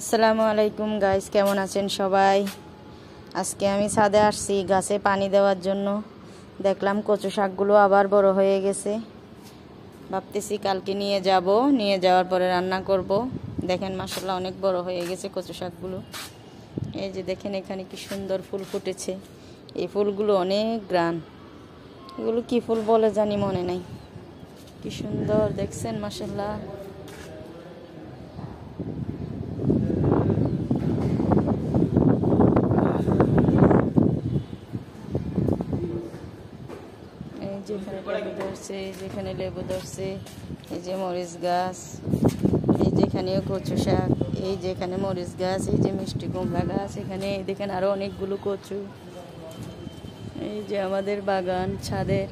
আসসালামু আলাইকুম গাইস, কেমন আছেন সবাই? আজকে আমি ছাদে আসছি গাছে পানি দেওয়ার জন্য। দেখলাম কচু শাকগুলো আবার বড় হয়ে গেছে। ভাবতেছি কালকে নিয়ে যাওয়ার পরে রান্না করব। দেখেন মাশাআল্লাহ অনেক বড় হয়ে গেছে কচু শাকগুলো। এই যে দেখেন এখানে কি সুন্দর ফুল ফুটেছে। এই ফুলগুলো অনেক গ্রান। এগুলো কি ফুল বলে জানি মনে নাই। কি সুন্দর দেখছেন মাশাআল্লাহ। যেখানে লেবু ধরছে, যেখানে লেবু ধরছে, এই যে মরিচ গাছ, এই যেখানেও কচু শাক, এই যেখানে মরিচ গাছ, এই যে মিষ্টি কুমড়া গাছ, এখানে দেখেন আরো অনেকগুলো কচু। এই যে আমাদের বাগান ছাদের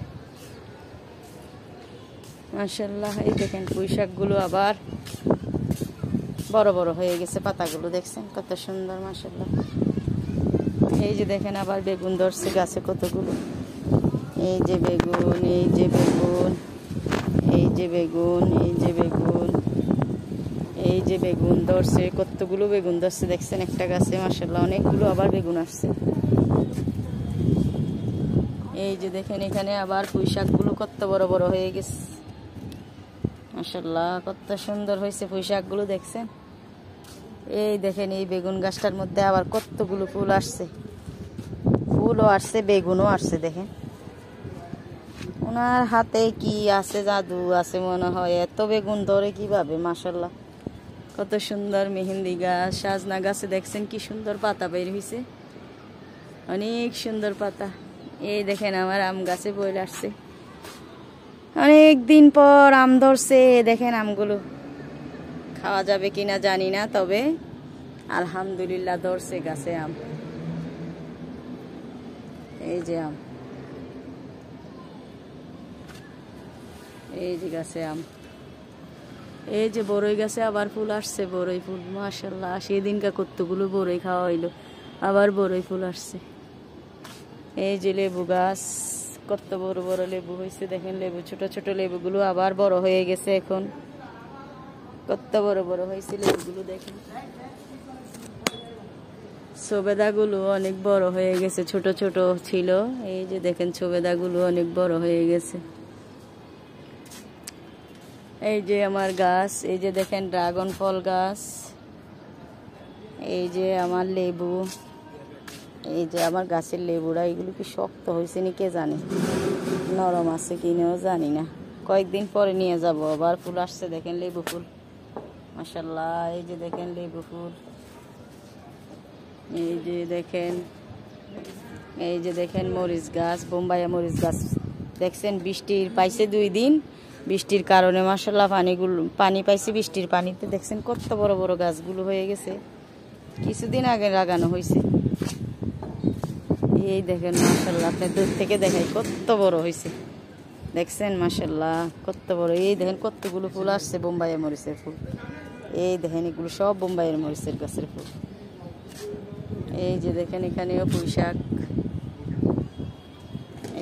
মাশাআল্লাহ। এই দেখেন পুঁই শাকগুলো আবার বড় বড় হয়ে গেছে, পাতাগুলো দেখছেন কত সুন্দর মাশাআল্লাহ। এই যে দেখেন আবার বেগুন ধরছে গাছে কতগুলো। এই যে বেগুন, এই যে বেগুন, এই যে বেগুন, এই যে বেগুন, এই যে বেগুন ধরছে, কতগুলো বেগুন ধরছে দেখছেন একটা গাছে মাশাআল্লাহ। অনেকগুলো আবার বেগুন আসছে। এই যে দেখেন এখানে আবার পুঁই শাকগুলো কত বড় বড় হয়ে গেছে মাশাআল্লাহ, কত সুন্দর হয়েছে পুঁই শাকগুলো দেখছেন। এই দেখেন এই বেগুন গাছটার মধ্যে আবার কতগুলো ফুল আসছে, ফুলও আসছে বেগুনও আসছে। দেখেন ওনার হাতে কি আছে, জাদু আছে মনে হয়, এত বেগুন ধরে কিভাবে মাশাআল্লাহ। কত সুন্দর মেহেন্দি গাছ, সাজনা গাছে দেখছেন কি সুন্দর পাতা বের হয়েছে, অনেক সুন্দর পাতা। এই দেখেন আমার আম গাছে বইল আসছে, অনেক দিন পর আম ধরছে। দেখেন আমগুলো খাওয়া যাবে কিনা জানি না, তবে আলহামদুলিল্লাহ ধরছে গাছে আম। এই যে আম, এই যে গাছে আম। এই যে বড়ই গাছে আবার ফুল আসছে, বড়ই ফুল মাশাআল্লাহ। সেদিনকা কতগুলো বড়ই খাওয়া হইলো, আবার বড়ই ফুল আসছে। এই যে লেবু গাছ, কত বড় বড় লেবু হয়েছে দেখেন। লেবু ছোট ছোট লেবুগুলো আবার বড় হয়ে গেছে, এখন কত বড় বড় হয়েছে লেবুগুলো দেখেন। সবেদাগুলো অনেক বড় হয়ে গেছে, ছোট ছোট ছিল। এই যে দেখেন সবেদাগুলো অনেক বড় হয়ে গেছে। এই যে আমার গাছ, এই যে দেখেন ড্রাগন ফল গাছ, এই যে আমার লেবু, এই যে আমার গাছের লেবুরা। এগুলো কি শক্ত হয়েছে নি কে জানে, নরম আছে কিনেও জানি না। কয়েকদিন পরে নিয়ে যাব। আবার ফুল আসছে দেখেন, লেবু ফুল মাশাআল্লাহ। এই যে দেখেন লেবু ফুল, এই যে দেখেন, এই যে দেখেন মরিচ গাছ, বোম্বাইয়া মরিচ গাছ দেখছেন। বৃষ্টির পাইছে 2 দিন, বৃষ্টির কারণে মাশাআল্লাহ পানি পাইছে বৃষ্টির পানিতে। দেখছেন কত বড় বড় গাছগুলো হয়ে গেছে, কিছুদিন আগে লাগানো হয়েছে। এই দেখেন মাশাআল্লাহ, আপনি দূর থেকে দেখাই কত বড় হয়েছে দেখছেন মাশাআল্লাহ, কত বড়। এই দেখেন কতগুলো ফুল আসছে, বোম্বাইয়া মরিচের ফুল। এই দেখেন এগুলো সব বোম্বাইয়ের মরিচের গাছের ফুল। এই যে দেখেন এখানেও পুঁই শাক,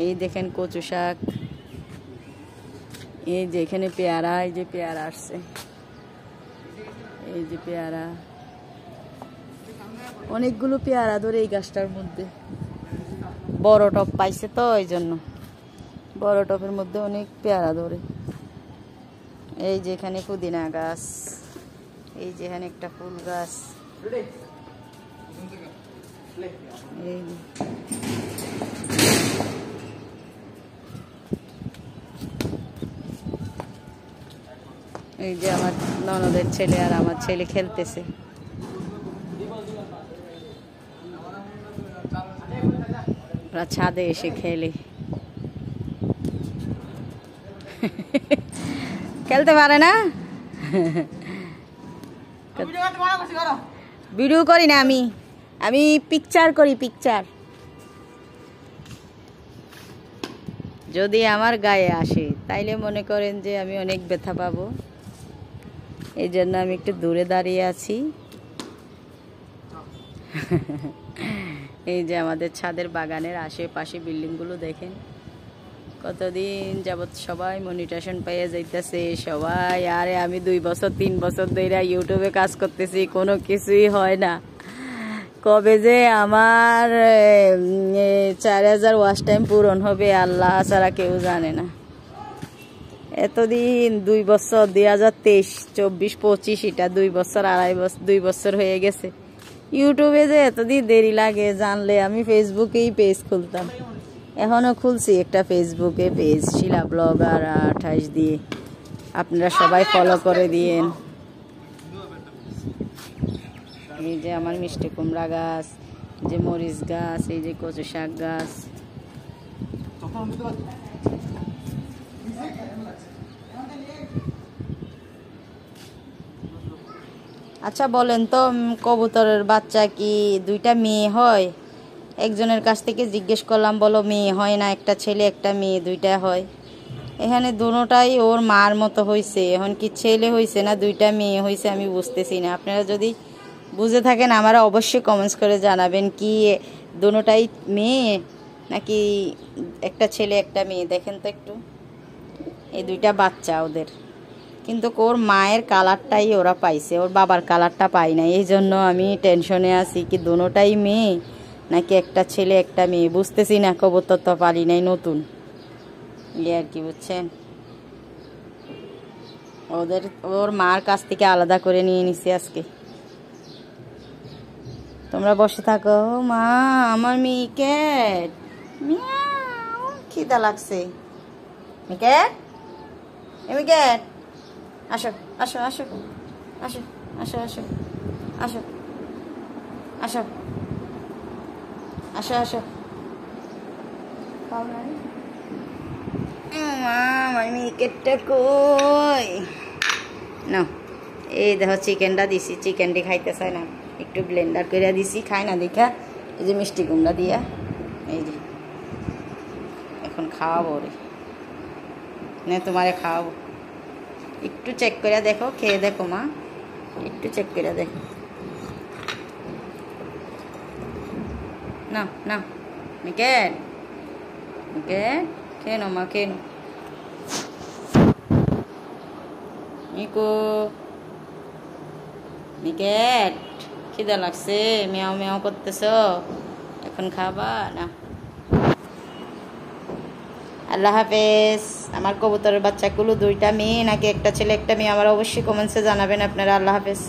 এই দেখেন কচু শাক, এই যে এখানে পেয়ারা, এই যে পেয়ারা আসছে, এই যে পেয়ারা, অনেকগুলো পেয়ারা ধরে এই গাছটার মধ্যে। বড় টব পাইছে তো এই জন্য, বড় টবের মধ্যে অনেক পেয়ারা ধরে। এই যে এখানে পুদিনা গাছ, এই যে এখানে একটা ফুল গাছ, এই যে আমার ননদের ছেলে আর আমার ছেলে খেলতেছে। ওরা ছাদে এসে খেলে, খেলতে পারে না। ভিডিও করি না আমি, আমি পিকচার করি, পিকচার। যদি আমার গায়ে আসে তাইলে মনে করেন যে আমি অনেক ব্যথা পাবো, এই জন্য আমি একটু দূরে দাঁড়িয়ে আছি। এই যে আমাদের ছাদের বাগানের আশেপাশে বিল্ডিংগুলো দেখেন কতদিন যাবত সবাই মনিটেশন পাইয়া যাইতেছে সবাই, আরে আমি 2 বছর 3 বছর ধরে ইউটিউবে কাজ করতেছি, কোনো কিছুই হয় না। কবে যে আমার 4000 ওয়াচ টাইম পূরণ হবে আল্লাহ ছাড়া কেউ জানে না। এতদিন 2 বছর 2023, 24, 25 এটা 2 বছর 2.5 বছর হয়ে গেছে। ইউটিউবে যে এতদিন দেরি লাগে জানলে আমি ফেসবুকেই পেজ খুলতাম। এখনো খুলছি একটা ফেসবুকে পেজ, শিলা ব্লগার 28 দিয়ে। আপনারা সবাই ফলো করে দিয়েন। এই যে আমার মিষ্টি কুমড়া গাছ, যে মরিচ গাছ, এই যে কচু শাক গাছ। আচ্ছা বলেন তো, কবুতরের বাচ্চা কি 2টা মেয়ে হয়? একজনের কাছ থেকে জিজ্ঞেস করলাম, বলো মেয়ে হয় না, একটা ছেলে একটা মেয়ে 2টা হয়। এখানে দুটোটাই ওর মার মতো হয়েছে। এখন কি ছেলে হয়েছে না 2টা মেয়ে হয়েছে আমি বুঝতেছি না। আপনারা যদি বুঝে থাকেন আমারা অবশ্যই কমেন্টস করে জানাবেন, কি দুটোটাই মেয়ে নাকি একটা ছেলে একটা মেয়ে। দেখেন তো একটু, এই 2টা বাচ্চা ওদের, কিন্তু ওর মায়ের কালারটাই ওরা পাইছে, ওর বাবার কালারটা পাই না। এই জন্য আমি টেনশনে আছি, কি দুটোটাই মেয়ে নাকি একটা ছেলে একটা মেয়ে বুঝতেছি না। কবুতর তো পারি নাই নতুন, আর কি বুঝছেন। ওর মার কাছ থেকে আলাদা করে নিয়ে নিছি আজকে। তোমরা বসে থাকো। মা আমার মিকেট, মিয়াও, খিদা লাগছে। মিকেট, মিকেট, আসো আসো আসো আসো আসো আসো আসো আসো আসো আসো। আমার মিকেটটা কই? না, এই দেখো চিকেনটা দিছি, চিকেনটি খাইতে চায় না, একটু ব্লেন্ডার করে দিছি, খায় না দেখা। এই যে মিষ্টি কুমড়া দিয়া, এই যে এখন খাওয়াবো রে, না তোমারে খাওয়াবো। একটু চেক করে দেখো, খেয়ে দেখো মা, একটু চেক করে দেখো। না না মিকেট, মিকেট খেয়ে নো মা, খেয়ে নো। মিকু, মিকেট খিদা লাগছে, মেয়াও মেয়াও করতেছ, এখন খাবা না। আল্লাহ হাফেজ। আমার কবুতরের বাচ্চাগুলো 2টা মেয়ে নাকি একটা ছেলে একটা মেয়ে আমার অবশ্যই কমেন্টসে জানাবেন আপনারা। আল্লাহ হাফেজ।